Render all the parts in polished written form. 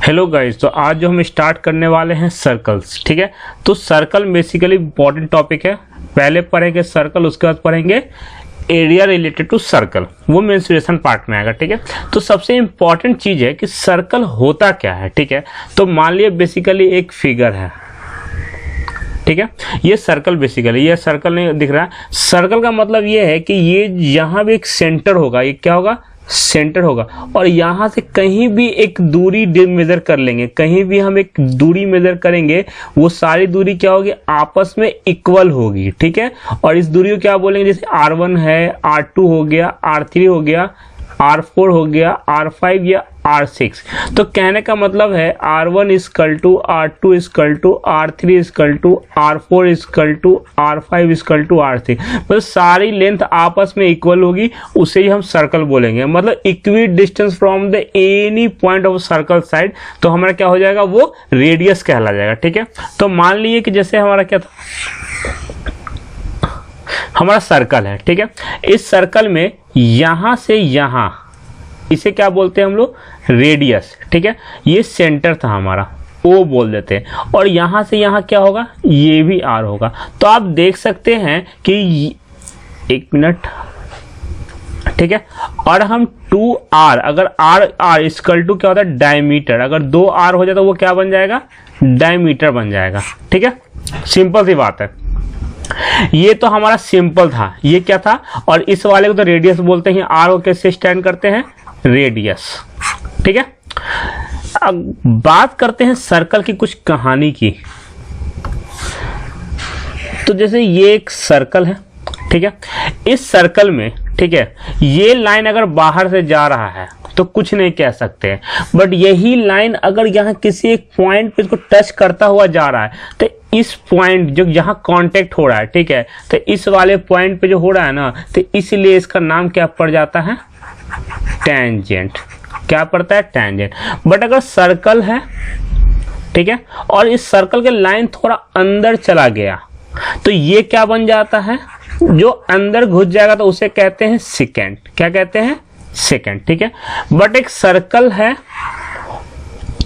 Hello guys, तो आज जो हम स्टार्ट करने वाले हैं सर्कल्स। ठीक है, तो सर्कल बेसिकली इंपॉर्टेंट टॉपिक है। पहले पढ़ेंगे सर्कल, उसके बाद पढ़ेंगे एरिया रिलेटेड टू सर्कल, वो मेंसुरेशन पार्ट में आएगा। ठीक है, तो सबसे इंपॉर्टेंट चीज है कि सर्कल होता क्या है। ठीक है, तो मान लिया बेसिकली एक फिगर है। ठीक है, ये सर्कल बेसिकली, ये सर्कल नहीं दिख रहा है। सर्कल का मतलब ये है कि ये यहाँ भी एक सेंटर होगा, ये क्या होगा, सेंटर होगा, और यहाँ से कहीं भी एक दूरी मेजर कर लेंगे, कहीं भी हम एक दूरी मेजर करेंगे, वो सारी दूरी क्या होगी, आपस में इक्वल होगी। ठीक है, और इस दूरी को क्या बोलेंगे, जैसे R1 है, R2 हो गया, R3 हो गया, R4 हो गया, R5 या R6। तो कहने का मतलब है R1 equal to R2 equal to R3 equal to R4 equal to R5 equal to R6, मतलब सारी लेंथ आपस में इक्वल होगी, उसे ही हम सर्कल बोलेंगे। मतलब equi distance from the any point of circle side, तो हमारा क्या हो जाएगा, वो रेडियस कहला जाएगा। ठीक है, तो मान लीजिए कि जैसे हमारा क्या था, हमारा सर्कल है। ठीक है, इस सर्कल में यहां से यहां, इसे क्या बोलते हैं हम लोग, रेडियस। ठीक है, ये सेंटर था हमारा, ओ बोल देते हैं, और यहां से यहां क्या होगा, ये भी आर होगा। तो आप देख सकते हैं कि एक मिनट, ठीक है, और हम 2r, अगर r इक्वल टू क्या होता है, डायमीटर, अगर 2r हो जाए तो वो क्या बन जाएगा, डायमीटर बन जाएगा। ठीक है, सिंपल सी बात है। ये तो हमारा सिंपल था, ये क्या था, और इस वाले को तो रेडियस बोलते हैं। आर को कैसे स्टैंड करते हैं, रेडियस। ठीक है, अब बात करते हैं सर्कल की कुछ कहानी की। तो जैसे ये एक सर्कल है, ठीक है, इस सर्कल में, ठीक है, ये लाइन अगर बाहर से जा रहा है तो कुछ नहीं कह सकते हैं, बट यही लाइन अगर यहाँ किसी एक पॉइंट पे इसको टच करता हुआ जा रहा है, तो इस पॉइंट जो यहाँ कांटेक्ट हो रहा है, ठीक है, तो इस वाले पॉइंट पे जो हो रहा है ना, तो इसलिए इसका नाम क्या पड़ जाता है, टेंजेंट। क्या पड़ता है, टेंजेंट। बट अगर सर्कल है, ठीक है, और इस सर्कल के लाइन थोड़ा अंदर चला गया, तो ये क्या बन जाता है, जो अंदर घुस जाएगा तो उसे कहते हैं सेकेंड। क्या कहते हैं, सेकेंड। ठीक है, बट एक सर्कल है,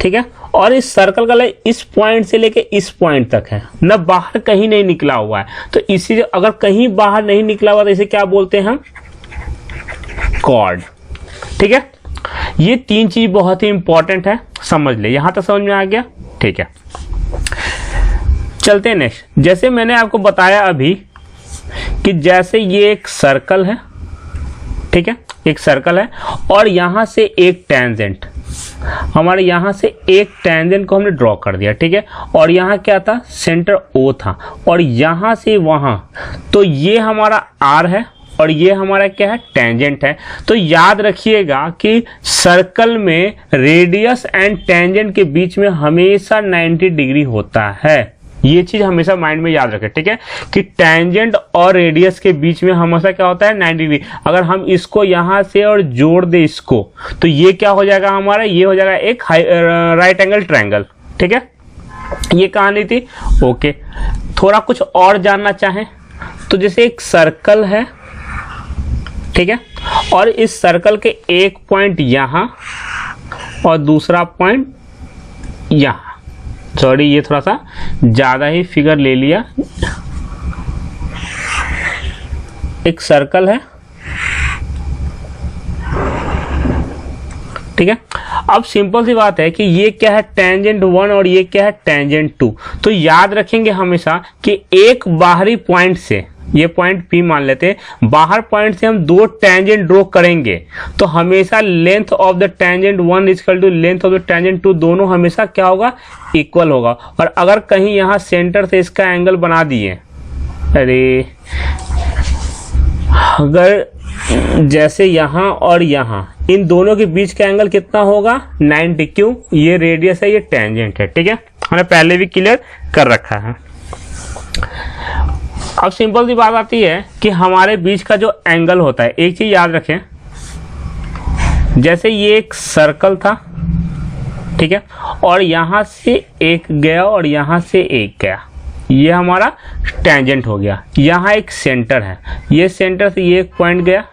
ठीक है, और इस सर्कल का लाइन इस पॉइंट से लेके इस पॉइंट तक है ना, बाहर कहीं नहीं निकला हुआ है। तो इसी अगर कहीं बाहर नहीं निकला हुआ तो इसे क्या बोलते हैं हम, कॉर्ड। ठीक है, ये तीन चीज बहुत ही इंपॉर्टेंट है, समझ ले। यहां तक समझ में आ गया, ठीक है। चलते हैं नेक्स्ट। जैसे मैंने आपको बताया अभी कि जैसे ये एक सर्कल है, ठीक है, एक सर्कल है, और यहां से एक टेंजेंट, हमारे यहां से एक टेंजेंट को हमने ड्रॉ कर दिया। ठीक है, और यहां क्या था, सेंटर ओ था, और यहां से वहां, तो ये हमारा आर है और ये हमारा क्या है, टेंजेंट है। तो याद रखिएगा कि सर्कल में रेडियस एंड टेंजेंट के बीच में हमेशा 90 डिग्री होता है। ये चीज हमेशा माइंड में याद रखें। ठीक है, कि टेंजेंट और रेडियस के बीच में हमेशा क्या होता है, 90 डिग्री। अगर हम इसको यहां से और जोड़ दे इसको, तो ये क्या हो जाएगा हमारा, ये हो जाएगा एक राइट एंगल ट्रायंगल। ठीक है, ये कहानी थी। ओके, थोड़ा कुछ और जानना चाहें तो जैसे एक सर्कल है, ठीक है, और इस सर्कल के एक पॉइंट यहां और दूसरा पॉइंट यहां, सॉरी ये थोड़ा सा ज्यादा ही फिगर ले लिया। एक सर्कल है, ठीक है, अब सिंपल सी बात है कि ये क्या है, टेंजेंट 1 और ये क्या है, टेंजेंट 2। तो याद रखेंगे हमेशा कि एक बाहरी पॉइंट से, ये पॉइंट P मान लेते हैं, बाहर पॉइंट से हम दो टेंजेंट ड्रॉ करेंगे, तो हमेशा length of the tangent 1 equal to length of the tangent 2, दोनों हमेशा क्या होगा, इक्वल होगा। और अगर कहीं यहाँ सेंटर से इसका एंगल बना दिए, अरे अगर जैसे यहाँ और यहाँ, इन दोनों के बीच का एंगल कितना होगा, 90। क्यों, ये रेडियस है, ये टेंजेंट है। ठीक है, हमने पहले भी क्लियर कर रखा है। अब सिंपल सी बात आती है कि हमारे बीच का जो एंगल होता है, एक चीज याद रखें, जैसे ये एक सर्कल था, ठीक है, और यहां से एक गया और यहां से एक गया, ये हमारा टेंजेंट हो गया। यहाँ एक सेंटर है, ये सेंटर से ये एक पॉइंट गया,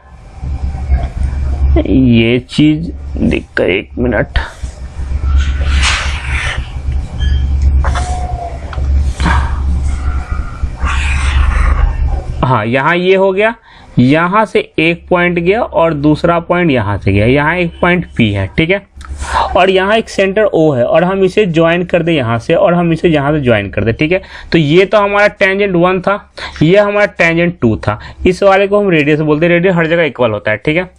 ये चीज दिख, एक मिनट, हाँ यहाँ ये हो गया, यहाँ से एक पॉइंट गया और दूसरा पॉइंट यहाँ से गया, यहाँ एक पॉइंट P है, ठीक है, और यहाँ एक सेंटर O है, और हम इसे ज्वाइन कर दे यहाँ से, और हम इसे यहाँ से ज्वाइन कर दे, ठीक है। तो ये तो हमारा टेंजेंट 1 था, ये हमारा टेंजेंट 2 था, इस वाले को हम रेडियस बोलते हैं, रेडियस हर जगह इक्वल होता है, ठीक है।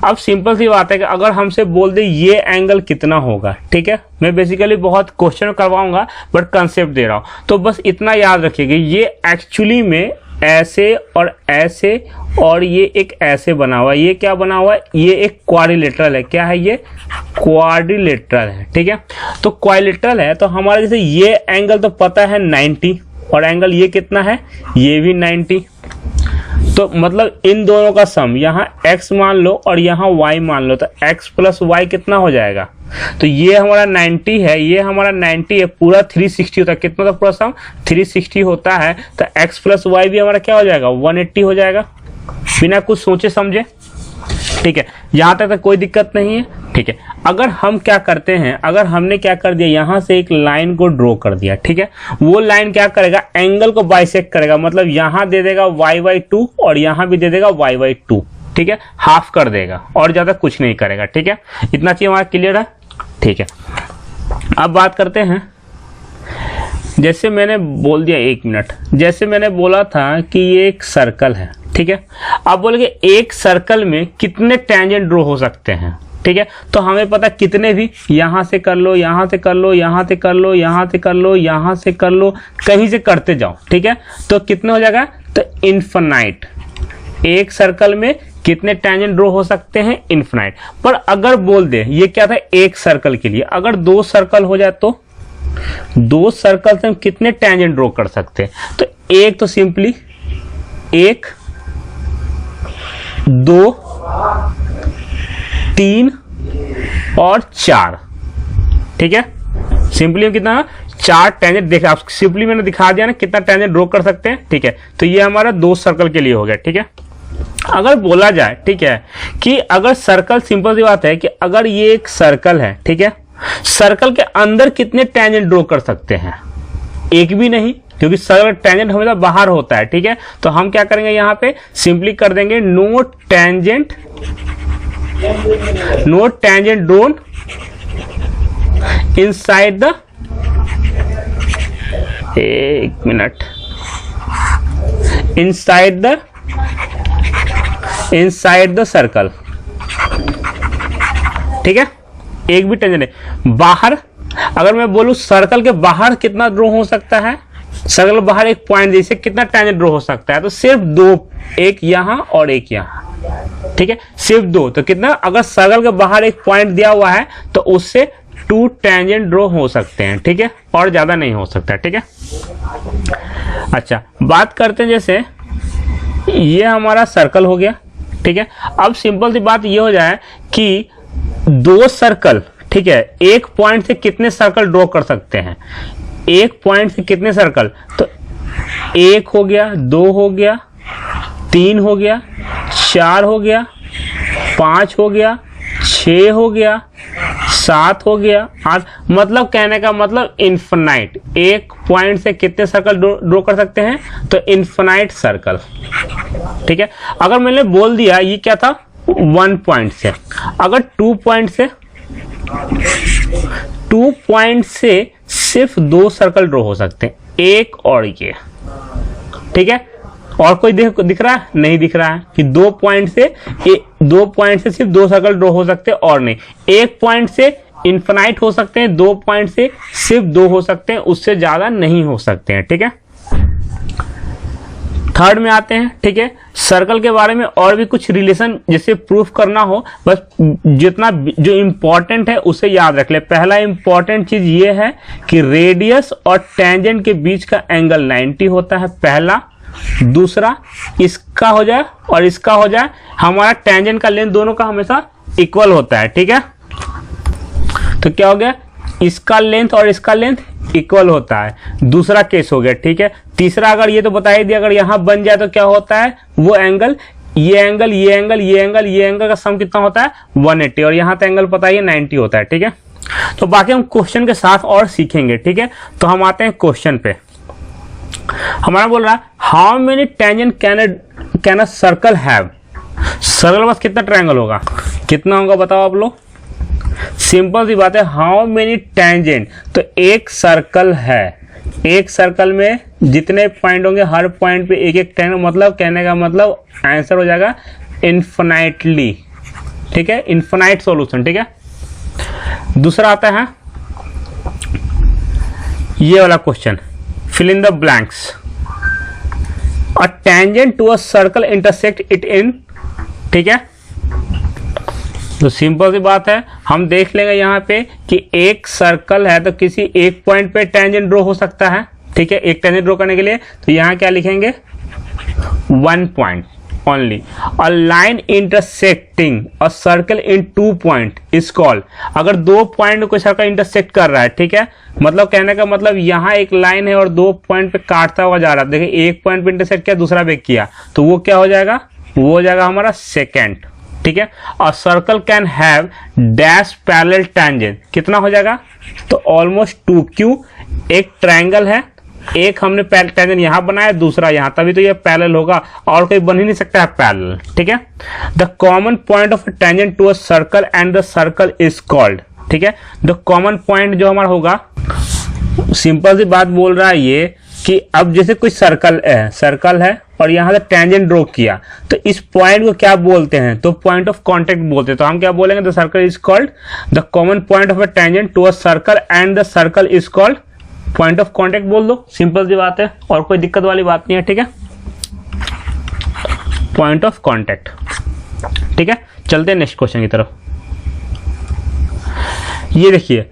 अब सिंपल सी बात है कि अगर हमसे बोल दे ये एंगल कितना होगा, ठीक है, मैं बेसिकली बहुत क्वेश्चन करवाऊंगा बट कंसेप्ट दे रहा हूं, तो बस इतना याद रखिएगा, ये एक्चुअली में ऐसे और ऐसे और ये एक ऐसे बना हुआ है, ये क्या बना हुआ है, ये एक क्वाड्रिलेटरल है, क्या है ये, क्वाड्रिलेटरल है, ठीक है। तो क्वाड्रिलेटरल है तो हमारा जैसे ये एंगल तो पता है 90, और एंगल ये कितना है, ये भी 90, तो मतलब इन दोनों का सम, यहाँ x मान लो और यहाँ y मान लो, तो x प्लस y कितना हो जाएगा, तो ये हमारा 90 है, ये हमारा 90 है, पूरा 360 होता है, कितना था पूरा सम 360 होता है, तो x प्लस y भी हमारा क्या हो जाएगा, 180 हो जाएगा, बिना कुछ सोचे समझे, ठीक है। यहाँ तक तो कोई दिक्कत नहीं है, ठीक है। अगर हम क्या करते हैं, अगर हमने क्या कर दिया, यहाँ से एक लाइन को ड्रॉ कर दिया, ठीक है, वो लाइन क्या करेगा, एंगल को बाइसेक्ट करेगा, मतलब यहाँ दे देगा y/2 और यहाँ भी दे देगा y/2, ठीक है, हाफ कर देगा और ज्यादा कुछ नहीं करेगा, ठीक है। इतना चीज हमारा क्लियर है, ठीक है। अब बात करते हैं, जैसे मैंने बोल दिया, 1 मिनट, जैसे मैंने बोला था कि ये एक सर्कल है, ठीक है। अब बोलेंगे एक सर्कल में कितने टेंजेंट ड्रॉ हो सकते हैं, ठीक है, तो हमें पता कितने भी, यहां से कर लो, यहां से कर लो, यहां से कर लो, यहां से कर लो, यहां से कर लो, कहीं से करते जाओ, ठीक है, तो कितने हो जाएगा, तो इनफिनाइट, एक सर्कल में कितने टेंजेंट ड्रॉ हो सकते हैं, इनफिनाइट। पर अगर बोल दे, ये क्या था एक सर्कल के लिए, अगर 2 सर्कल हो जाए तो 2 सर्कल से हम कितने टेंजेंट ड्रॉ कर सकते हैं, तो एक तो सिंपली 1 2 3 और 4, ठीक है। सिंपली कितना 4 टेंजेंट, देखा आप, सिंपली मैंने दिखा दिया ना कितना टेंजेंट ड्रॉ कर सकते हैं, ठीक है। तो ये हमारा 2 सर्कल के लिए हो गया, ठीक है। अगर बोला जाए, ठीक है, कि अगर सर्कल, सिंपल सी बात है कि अगर ये एक सर्कल है, ठीक है, सर्कल के अंदर कितने टेंजेंट ड्रॉ कर सकते हैं, एक भी नहीं, क्योंकि सर्कल टेंजेंट हमेशा बाहर होता है, ठीक है। तो हम क्या करेंगे, यहाँ पे सिंपली कर देंगे no tangent drawn inside the, एक मिनट, इनसाइड द सर्कल, ठीक है, एक भी टेंजेंट नहीं। बाहर, अगर मैं बोलूं सर्कल के बाहर कितना ड्रॉ हो सकता है, सर्कल बाहर एक पॉइंट जैसे कितना टेंजेंट ड्रॉ हो सकता है, तो सिर्फ 2, एक यहां और एक यहां, ठीक है, सिर्फ 2, तो कितना, अगर सर्कल के बाहर एक पॉइंट दिया हुआ है तो उससे 2 टेंजेंट ड्रॉ हो सकते हैं, ठीक है, और ज्यादा नहीं हो सकता, ठीक है। अच्छा, बात करते हैं, जैसे ये हमारा सर्कल हो गया, ठीक है। अब सिंपल सी बात ये हो जाए कि 2 सर्कल, ठीक है, एक पॉइंट से कितने सर्कल ड्रॉ कर सकते हैं, एक पॉइंट से कितने सर्कल, तो 1 हो गया, 2 हो गया, 3 हो गया, 4 हो गया, 5 हो गया, 6 हो गया, 7 हो गया, 8, मतलब कहने का मतलब इनफिनाइट, एक पॉइंट से कितने सर्कल ड्रॉ कर सकते हैं, तो इनफिनाइट सर्कल, ठीक है। अगर मैंने बोल दिया ये क्या था, 1 पॉइंट से, अगर 2 पॉइंट से सिर्फ 2 सर्कल ड्रॉ हो सकते हैं, एक और ये, ठीक है, और कोई दिख रहा है, नहीं दिख रहा है कि 2 पॉइंट से सिर्फ 2 सर्कल ड्रॉ हो सकते हैं, और नहीं, एक पॉइंट से इनफिनाइट हो सकते हैं, 2 पॉइंट से सिर्फ 2 हो सकते हैं, उससे ज्यादा नहीं हो सकते हैं, ठीक है। थर्ड में आते हैं, ठीक है, सर्कल के बारे में और भी कुछ रिलेशन जैसे प्रूफ करना हो, बस जितना जो इंपॉर्टेंट है उसे याद रख ले। पहला इंपॉर्टेंट चीज ये है कि रेडियस और टेंजेंट के बीच का एंगल 90 होता है, पहला। दूसरा, इसका हो जाए और इसका हो जाए, हमारा टेंजेंट का लेंथ दोनों का हमेशा इक्वल होता है, ठीक है। तो क्या हो गया, इसका लेंथ और इसका लेंथ इक्वल होता है, दूसरा केस हो गया, ठीक है। तीसरा, अगर ये तो बता ही दिया, अगर यहां बन जाए तो क्या होता है, वो एंगल, ये एंगल, ये एंगल, ये एंगल, ये एंगल का सम कितना होता है, 180, और यहां तो एंगल पता ही है 90 होता है, ठीक है। तो बाकी हम क्वेश्चन के साथ और सीखेंगे, ठीक है। तो हम आते हैं क्वेश्चन पे। हमारा बोल रहा है how many tangent can a circle have. Circle के पास कितना ट्रायंगल होगा, कितना होगा बताओ आप लोग। सिंपल सी बात है, हाउ मेनी टेंजेंट, तो एक सर्कल है, एक सर्कल में जितने पॉइंट होंगे हर पॉइंट पे एक एक टेंजेंट, मतलब कहने का मतलब आंसर हो जाएगा इन्फिनाइटली। ठीक है, इन्फिनाइट सॉल्यूशन। ठीक है, दूसरा आता है ये वाला question, fill in the blanks. A tangent to a circle intersect it in. ठीक है, तो सिंपल सी बात है, हम देख लेंगे यहाँ पे कि एक सर्कल है तो किसी एक पॉइंट पे टेंजेंट ड्रॉ हो सकता है। ठीक है, एक टेंजेंट ड्रॉ करने के लिए तो यहाँ क्या लिखेंगे, 1 point only. A line intersecting a circle in 2 point is called. अगर 2 पॉइंट कोई सर्कल इंटरसेक्ट कर रहा है, ठीक है, मतलब कहने का मतलब यहाँ एक लाइन है और 2 पॉइंट पे काटता हुआ जा रहा है। देखिए एक पॉइंट पे इंटरसेक्ट किया, दूसरा पे किया, तो वो क्या हो जाएगा, वो हो जाएगा हमारा सेकेंड। ठीक है, a circle can have dash parallel tangent, कितना हो जाएगा, तो ऑलमोस्ट 2q। एक ट्रायंगल है, एक हमने टेंजेंट यहां बनाया, दूसरा यहां, तभी तो ये पैरेलल होगा, और कोई बन ही नहीं सकता है पैरेलल। ठीक है, the common point of tangent to a circle and the circle is called. ठीक है, द कॉमन पॉइंट जो हमारा होगा, सिंपल सी बात बोल रहा है ये कि अब जैसे कोई सर्कल है और यहाँ से टेंजेंट ड्रॉ किया, तो इस पॉइंट को क्या बोलते हैं, तो पॉइंट ऑफ कांटेक्ट बोलते हैं। तो हम क्या बोलेंगे, the circle is called the common point of a tangent to a circle and the circle is called point of contact बोल दो। सिंपल सी बात है, और कोई दिक्कत वाली बात नहीं है। ठीक है, पॉइंट ऑफ कांटेक्ट। ठीक है, चलते हैं नेक्स्ट क्वेश्चन की तरफ। ये देखिए,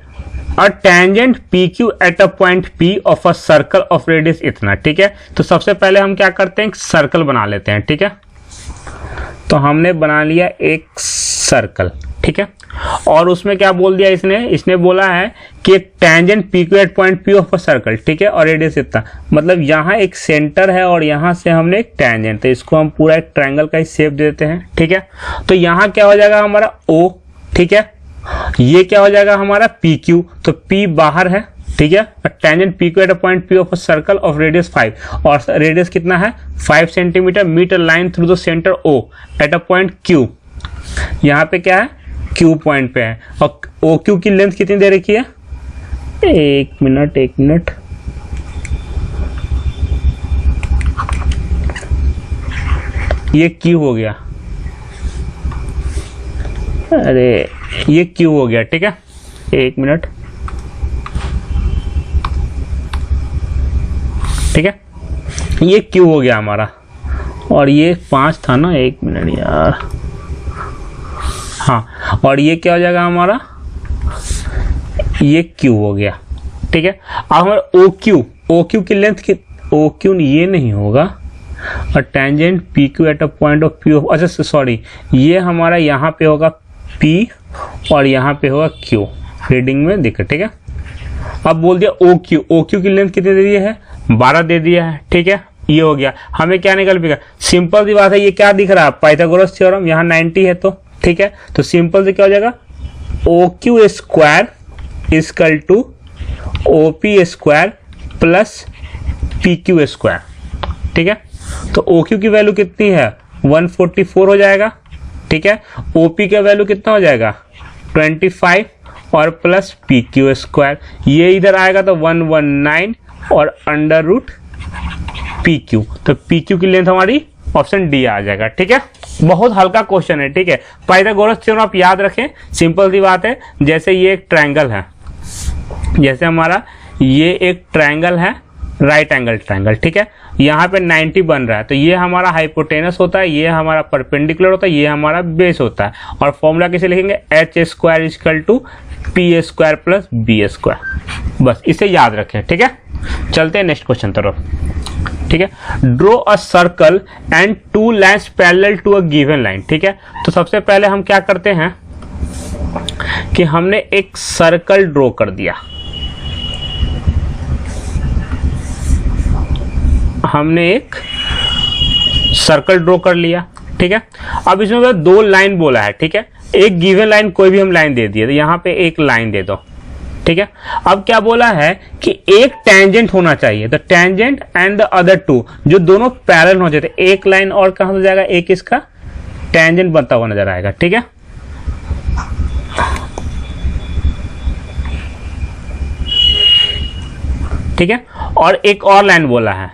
a tangent P Q eight a point P of a circle of radius इतना। ठीक है, तो सबसे पहले हम क्या करते हैं, एक सर्कल बना लेते हैं। ठीक है, तो हमने बना लिया एक सर्कल। ठीक है, और उसमें क्या बोल दिया इसने बोला है कि एक tangent P Q at point P of a circle. ठीक है, और रेडियस इतना, मतलब यहाँ एक सेंटर है और यहाँ से हमने एक टेंजेंट, तो इसको हम पूरा एक ट्रायंगल का ही शेप देते हैं। ठीक है, तो यहाँ क्या हो जाएगा हमारा O। ठीक है, ये क्या हो जाएगा हमारा PQ, तो P बाहर है। ठीक है, tangent PQ at a point P of a circle of radius 5, और रेडियस कितना है 5 centimetre. Metre line through the centre O at a point Q। यहाँ पे क्या है, Q पॉइंट पे है, और OQ की लेंथ कितनी दे रखी है, एक मिनट ये Q हो गया, अरे ये Q हो गया। ठीक है, एक मिनट। ठीक है, ये Q हो गया हमारा, और ये 5 था ना, एक मिनट यार, हाँ, और ये क्या हो जाएगा हमारा, ये Q हो गया। ठीक है, अब हमारा OQ की लेंथ की, OQ ये नहीं होगा, और tangent PQ at a point of P of, अच्छा सॉरी, ये हमारा यहाँ पे होगा P और यहाँ पे होगा Q, रीडिंग में दिखे। ठीक है, अब बोल दिया OQ की लेंथ कितनी दे दी है, 12 दे दिया है। ठीक है, ये हो गया, हमें क्या निकल पेगा, सिंपल सी बात है, ये क्या दिख रहा है, पाइथागोरस थ्योरम, यहाँ 90 है, तो ठीक है, तो सिंपल से क्या हो जाएगा, OQ square equal to OP square plus PQ square. ठीक है, तो OQ की वैल्यू कितनी है, 144 हो जाएगा। ठीक है, OP का वैल्यू कितना हो जाएगा, 25, और प्लस PQ स्क्वायर, ये इधर आएगा तो 119 और अंडर रूट PQ, तो PQ की लेंथ हमारी ऑप्शन डी आ जाएगा। ठीक है, बहुत हल्का क्वेश्चन है। ठीक है, पाइथागोरस थ्योरम आप याद रखें, सिंपल सी बात है, जैसे ये एक ट्रायंगल है, जैसे हमारा ये एक ट्रायंगल है, राइट एंगल ट्रायंगल। ठीक है, यहाँ पे 90 बन रहा है, तो ये हमारा हाइपोटेनस होता है, ये हमारा परपेंडिकुलर होता है, ये हमारा बेस होता है, और फॉर्मूला कैसे लिखेंगे, H square equal to P square plus B square, बस इसे याद रखें। ठीक है, चलते हैं नेक्स्ट क्वेश्चन तरफ। ठीक है, draw a circle and 2 lines parallel to a given line. ठीक है, तो सबसे पहले हम क्या करते हैं कि हमने एक सर्कल ड्रॉ कर दिया, हमने एक सर्कल ड्रॉ कर लिया। ठीक है, अब इसमें 2 लाइन बोला है। ठीक है, एक गिवन लाइन कोई भी हम लाइन दे दिए, तो यहाँ पे एक लाइन दे दो, ठीक है। अब क्या बोला है कि एक टेंजेंट होना चाहिए, तो tangent and the other two, जो दोनों पैरेलल हो जाते, एक लाइन और कहां से जाएगा, एक इसका टेंजेंट बनता हुआ नजर आएगा, ठीक है। ठीक है, और एक और लाइन बोला है,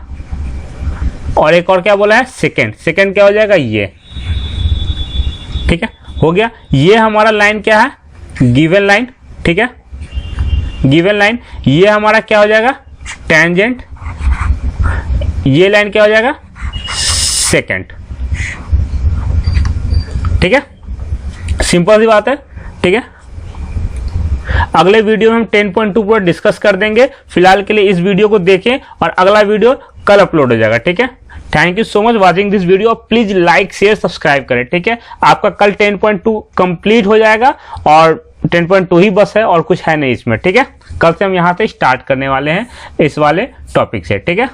और एक और क्या बोला है, सेकंड, सेकंड क्या हो जाएगा, ये, ठीक है, हो गया। ये हमारा लाइन क्या है, गिवन लाइन, ठीक है, गिवन लाइन। ये हमारा क्या हो जाएगा, टेंजेंट, ये लाइन क्या हो जाएगा, सेकंड, ठीक है, सिंपल सी बात है, ठीक है। अगले वीडियो में हम 10.2 पूरा डिस्कस कर देंगे। फिलहाल के लिए इस वीडियो को देखें और अगला वीडियो कल अपलोड हो जाएगा, ठीक है। Thank you so much watching this video. Please like share subscribe करें, ठीक है। आपका कल 10.2 कंप्लीट हो जाएगा और 10.2 ही बस है और कुछ है नहीं इसमें, ठीक है। कल से हम यहाँ से स्टार्ट करने वाले हैं इस वाले टॉपिक से, ठीक है।